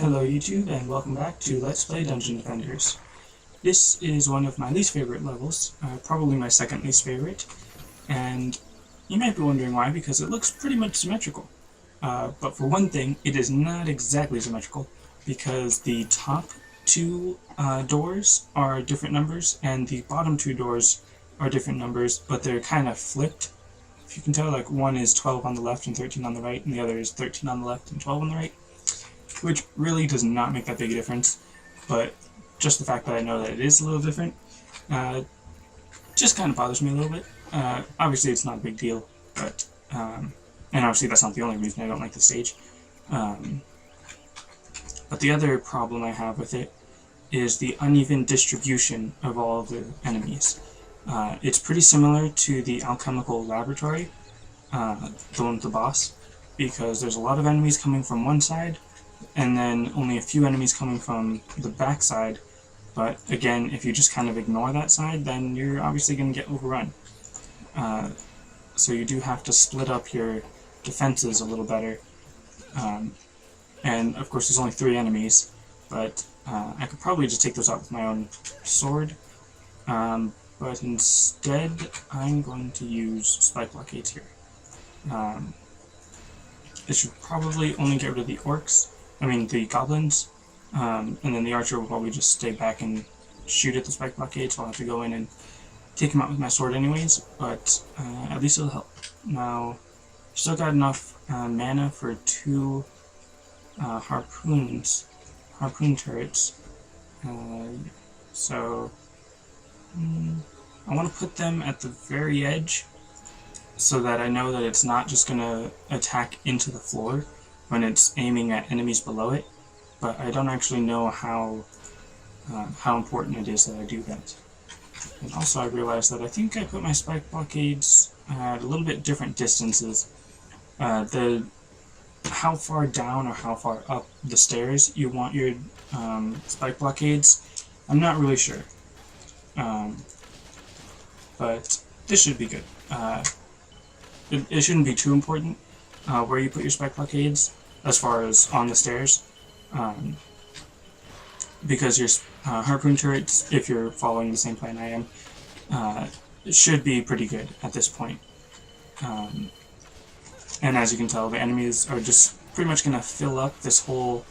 Hello YouTube, and welcome back to Let's Play Dungeon Defenders. This is one of my least favorite levels, probably my second least favorite, and you might be wondering why, because it looks pretty much symmetrical. But for one thing, it is not exactly symmetrical, because the top two doors are different numbers, and the bottom two doors are different numbers, but they're kind of flipped. If you can tell, like, one is 12 on the left and 13 on the right, and the other is 13 on the left and 12 on the right. Which really does not make that big a difference, but just the fact that I know that it is a little different just kind of bothers me a little bit. Obviously it's not a big deal, but and obviously that's not the only reason I don't like the stage. But the other problem I have with it is the uneven distribution of all of the enemies. It's pretty similar to the alchemical laboratory, the one with the boss, because there's a lot of enemies coming from one side, and then only a few enemies coming from the back side. But again, if you just kind of ignore that side, then you're obviously going to get overrun. So you do have to split up your defenses a little better. And of course there's only 3 enemies, but I could probably just take those out with my own sword. But instead I'm going to use spike blockades here. It should probably only get rid of the the goblins, and then the archer will probably just stay back and shoot at the spike blockade, so I'll have to go in and take him out with my sword anyways, but at least it'll help. Now, still got enough mana for 2 harpoon turrets, so I want to put them at the very edge, so that I know that it's not just going to attack into the floor when it's aiming at enemies below it, but I don't actually know how important it is that I do that. And also I realized that I think I put my spike blockades at a little bit different distances. How far down or how far up the stairs you want your spike blockades, I'm not really sure. But this should be good. It shouldn't be too important where you put your spike blockades as far as on the stairs, because your harpoon turrets, if you're following the same plan I am, should be pretty good at this point. And as you can tell, the enemies are just pretty much going to fill up this whole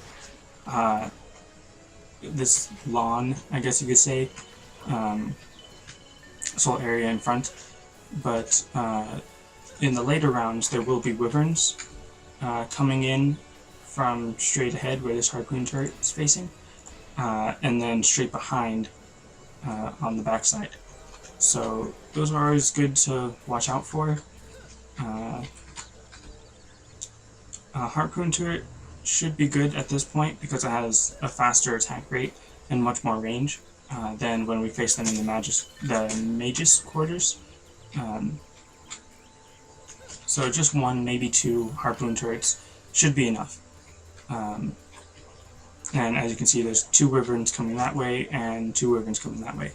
this lawn, I guess you could say, this whole area in front. But in the later rounds, there will be wyverns coming in from straight ahead where this harpoon turret is facing, and then straight behind on the backside. So those are always good to watch out for. Harpoon turret should be good at this point because it has a faster attack rate and much more range than when we face them in the mage's quarters. So just 1, maybe 2 harpoon turrets should be enough. And as you can see, there's 2 wyverns coming that way and 2 wyverns coming that way.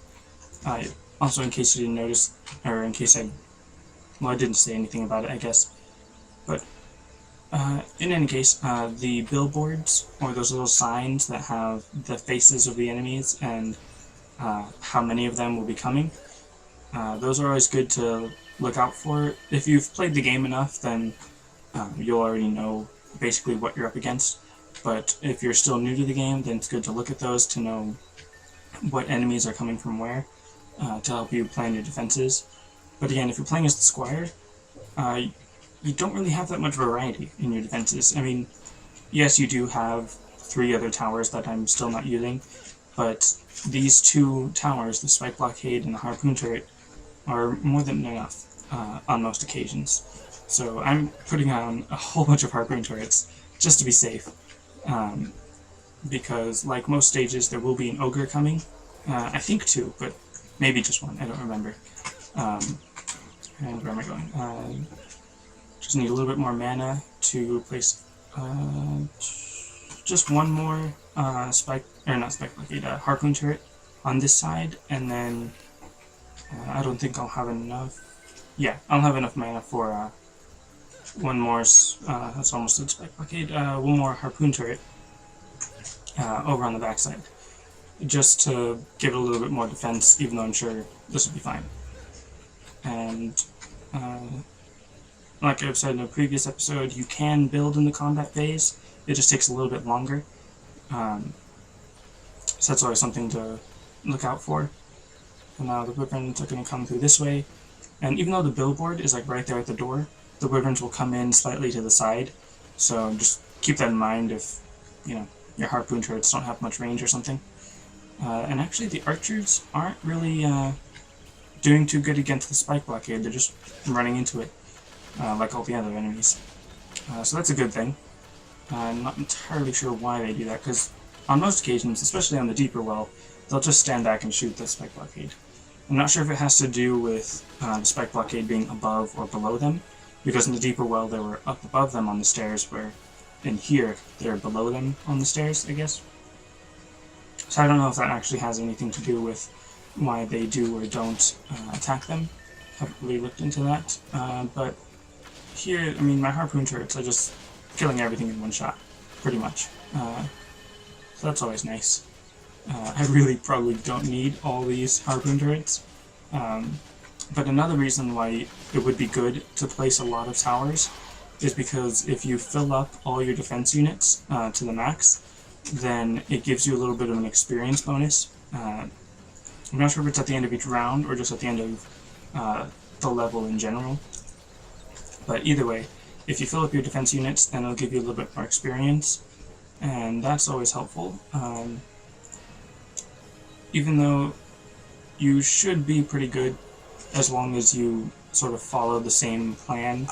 Also, in case you didn't notice, or in case I didn't say anything about it, I guess. But in any case, the billboards, or those little signs that have the faces of the enemies and how many of them will be coming, those are always good to look out for. If you've played the game enough, then you'll already know basically what you're up against. But if you're still new to the game, then it's good to look at those to know what enemies are coming from where, to help you plan your defenses. But again, if you're playing as the Squire, you don't really have that much variety in your defenses. I mean, yes, you do have 3 other towers that I'm still not using, but these 2 towers, the spike blockade and the harpoon turret, are more than enough on most occasions. So I'm putting on a whole bunch of harpoon turrets just to be safe, because like most stages there will be an ogre coming. I think 2, but maybe just 1, I don't remember. And where am I going? Just need a little bit more mana to place just 1 more harpoon turret on this side, and then I don't think I'll have enough. Yeah, I'll have enough mana for 1 more, that's almost a spike blockade, 1 more harpoon turret, over on the backside, just to give it a little bit more defense, even though I'm sure this will be fine. And like I've said in a previous episode, you can build in the combat phase. It just takes a little bit longer. So that's always something to look out for. And now the wyverns are going to come through this way. And even though the billboard is like right there at the door, the wyverns will come in slightly to the side. So just keep that in mind if, you know, your harpoon turrets don't have much range or something. And actually the archers aren't really doing too good against the spike blockade. They're just running into it, like all the other enemies. So that's a good thing. I'm not entirely sure why they do that, because on most occasions, especially on the deeper well, they'll just stand back and shoot the spike blockade. I'm not sure if it has to do with the spike blockade being above or below them, because in the deeper well they were up above them on the stairs, where in here they're below them on the stairs, I guess. So I don't know if that actually has anything to do with why they do or don't attack them. Haven't really looked into that. But here, I mean, my harpoon turrets are just killing everything in one shot, pretty much. So that's always nice. I really probably don't need all these harpoon turrets. But another reason why it would be good to place a lot of towers is because if you fill up all your defense units to the max, then it gives you a little bit of an experience bonus. I'm not sure if it's at the end of each round or just at the end of the level in general. But either way, if you fill up your defense units, then it'll give you a little bit more experience, and that's always helpful. Even though you should be pretty good as long as you sort of follow the same plan.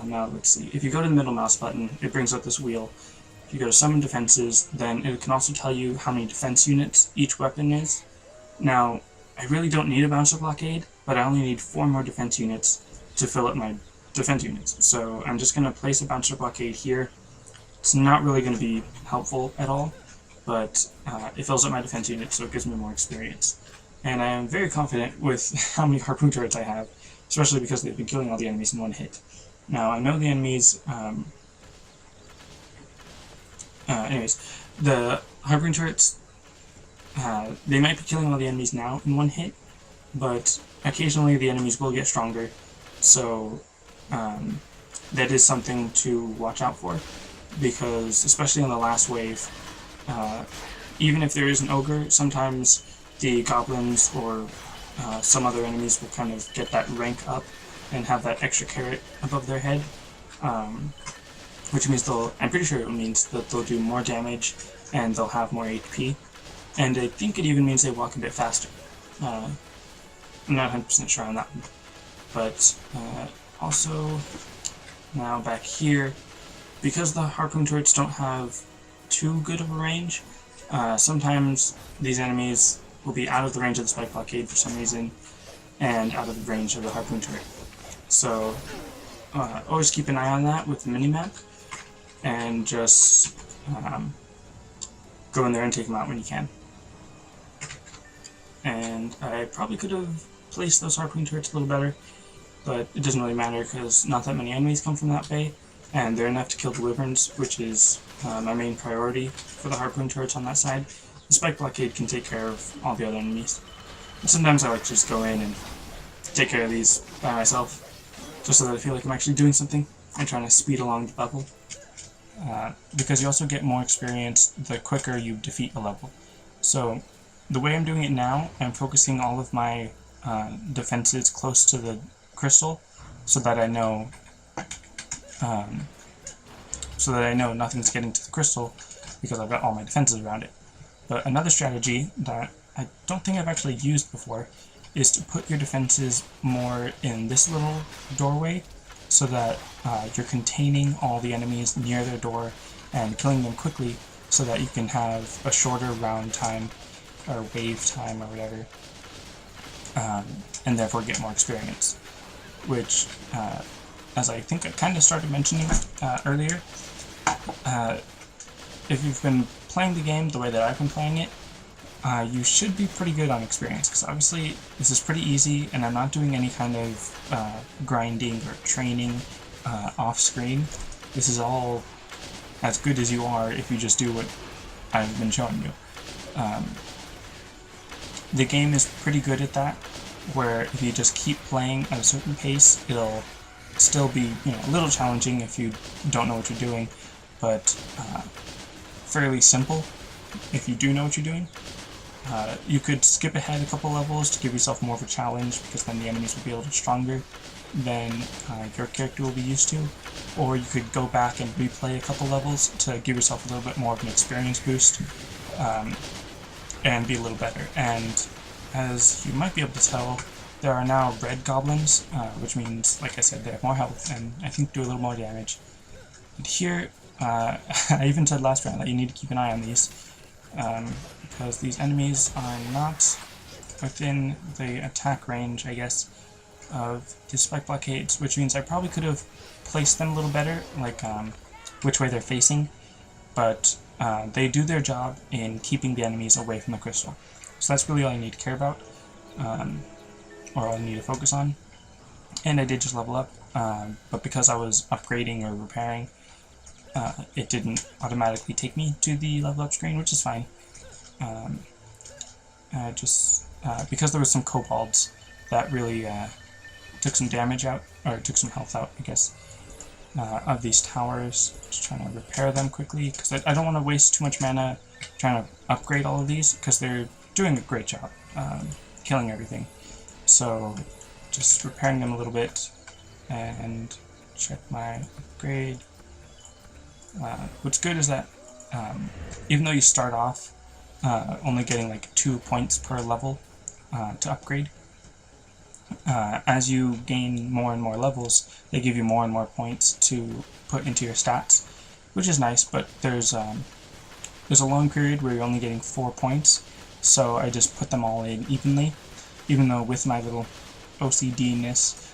Now let's see, if you go to the middle mouse button, it brings up this wheel. If you go to summon defenses, then it can also tell you how many defense units each weapon is. Now, I really don't need a bouncer blockade, but I only need 4 more defense units to fill up my defense units. So I'm just going to place a bouncer blockade here. It's not really going to be helpful at all, but it fills up my defense units, so it gives me more experience. And I am very confident with how many harpoon turrets I have, especially because they've been killing all the enemies in one hit. Now, I know the enemies... anyways, the harpoon turrets, they might be killing all the enemies now in one hit, but occasionally the enemies will get stronger, so that is something to watch out for, because especially on the last wave, even if there is an ogre, sometimes the goblins or some other enemies will kind of get that rank up and have that extra carrot above their head, which means I'm pretty sure it means that they'll do more damage and they'll have more HP, and I think it even means they walk a bit faster. I'm not 100% sure on that one, but also now back here, because the harpoon turrets don't have too good of a range, sometimes these enemies will be out of the range of the spike blockade for some reason, and out of the range of the harpoon turret. So always keep an eye on that with the minimap, and just go in there and take them out when you can. And I probably could have placed those harpoon turrets a little better, but it doesn't really matter because not that many enemies come from that bay, and they're enough to kill the wyverns, which is my main priority for the harpoon turrets on that side. The spike blockade can take care of all the other enemies. And sometimes I like to just go in and take care of these by myself, just so that I feel like I'm actually doing something and trying to speed along the level. Because you also get more experience the quicker you defeat a level. So the way I'm doing it now, I'm focusing all of my defenses close to the crystal, so that I know nothing's getting to the crystal, because I've got all my defenses around it. But another strategy that I don't think I've actually used before is to put your defenses more in this little doorway, so that you're containing all the enemies near their door and killing them quickly, so that you can have a shorter round time or wave time or whatever, and therefore get more experience. Which, as I think I kind of started mentioning earlier, if you've been playing the game the way that I've been playing it, you should be pretty good on experience, because obviously this is pretty easy and I'm not doing any kind of grinding or training off screen. This is all as good as you are if you just do what I've been showing you. The game is pretty good at that, where if you just keep playing at a certain pace, it'll still be, a little challenging if you don't know what you're doing, but fairly simple if you do know what you're doing. You could skip ahead a couple levels to give yourself more of a challenge, because then the enemies will be a little stronger than your character will be used to, or you could go back and replay a couple levels to give yourself a little bit more of an experience boost, and be a little better. And as you might be able to tell, there are now red goblins, which means, like I said, they have more health and I think do a little more damage. And here, I even said last round that you need to keep an eye on these, because these enemies are not within the attack range, I guess, of the spike blockades, which means I probably could have placed them a little better, like which way they're facing, but they do their job in keeping the enemies away from the crystal. So that's really all I need to care about, or all I need to focus on. And I did just level up, but because I was upgrading or repairing, it didn't automatically take me to the level up screen, which is fine. Because there was some kobolds that really took some damage out, or took some health out, I guess, of these towers. Just trying to repair them quickly, because I don't want to waste too much mana trying to upgrade all of these, because they're doing a great job killing everything. So just repairing them a little bit, and check my upgrade. What's good is that even though you start off only getting like 2 points per level to upgrade, as you gain more and more levels, they give you more and more points to put into your stats, which is nice. But there's a long period where you're only getting 4 points, so I just put them all in evenly, even though with my little OCD-ness,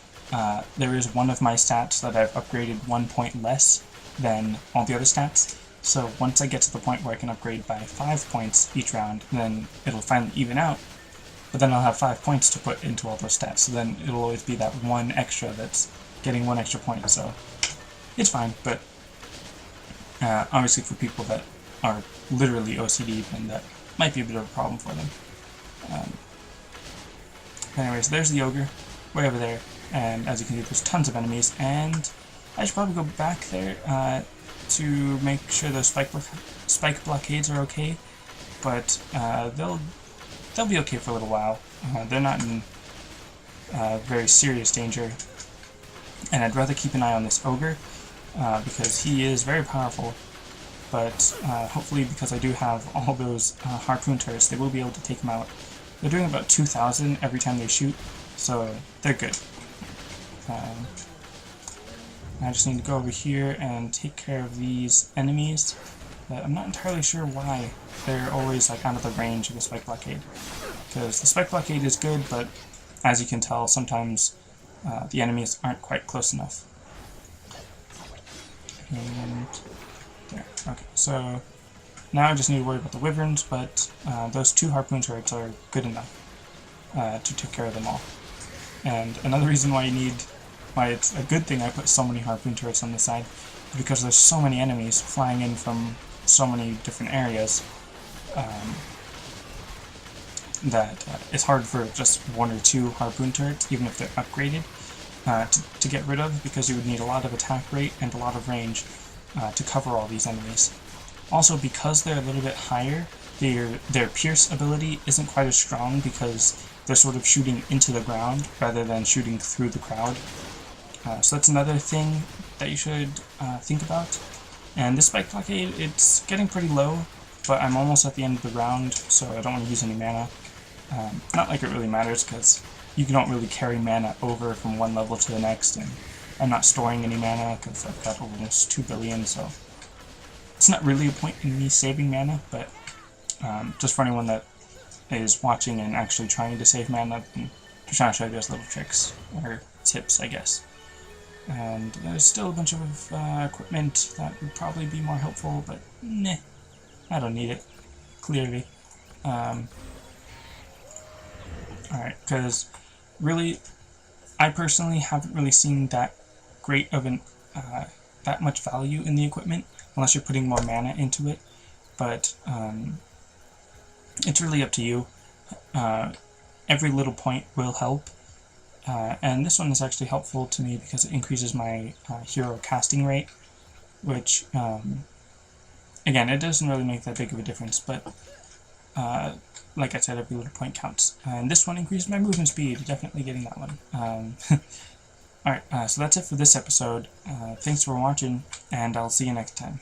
there is one of my stats that I've upgraded 1 point less than all the other stats. So once I get to the point where I can upgrade by 5 points each round, then it'll finally even out, but then I'll have 5 points to put into all those stats, so then it'll always be that one extra that's getting 1 extra point, so it's fine. But obviously for people that are literally OCD, then that might be a bit of a problem for them. Anyways, there's the ogre, way over there, and as you can see, there's tons of enemies, and I should probably go back there to make sure those spike blockades are okay, but they'll be okay for a little while. They're not in very serious danger, and I'd rather keep an eye on this ogre, because he is very powerful, but hopefully, because I do have all those harpoon turrets, they will be able to take him out. They're doing about 2,000 every time they shoot, so they're good. I just need to go over here and take care of these enemies, but I'm not entirely sure why they're always like out of the range of the spike blockade. Because the spike blockade is good, but as you can tell, sometimes the enemies aren't quite close enough. And there. Okay, so now I just need to worry about the wyverns, but those 2 harpoon turrets are good enough to take care of them all. And another reason why it's a good thing I put so many harpoon turrets on the side, is because there's so many enemies flying in from so many different areas that it's hard for just 1 or 2 harpoon turrets, even if they're upgraded, to get rid of, because you would need a lot of attack rate and a lot of range to cover all these enemies. Also, because they're a little bit higher, their pierce ability isn't quite as strong, because they're sort of shooting into the ground rather than shooting through the crowd. So that's another thing that you should think about. And this spike blockade, it's getting pretty low, but I'm almost at the end of the round, so I don't want to use any mana. Not like it really matters, because you don't really carry mana over from one level to the next, and I'm not storing any mana because I've got almost 2 billion, so it's not really a point in me saving mana, but just for anyone that is watching and actually trying to save mana, I'm just trying to show you guys little tricks, or tips, I guess. And there's still a bunch of equipment that would probably be more helpful, but nah, I don't need it, clearly. Alright, because really, I personally haven't really seen that great of that much value in the equipment, unless you're putting more mana into it. but it's really up to you. Every little point will help, and this one is actually helpful to me because it increases my hero casting rate, which, again, it doesn't really make that big of a difference, but like I said, every little point counts. And this one increases my movement speed, definitely getting that one. Alright, so that's it for this episode. Thanks for watching, and I'll see you next time.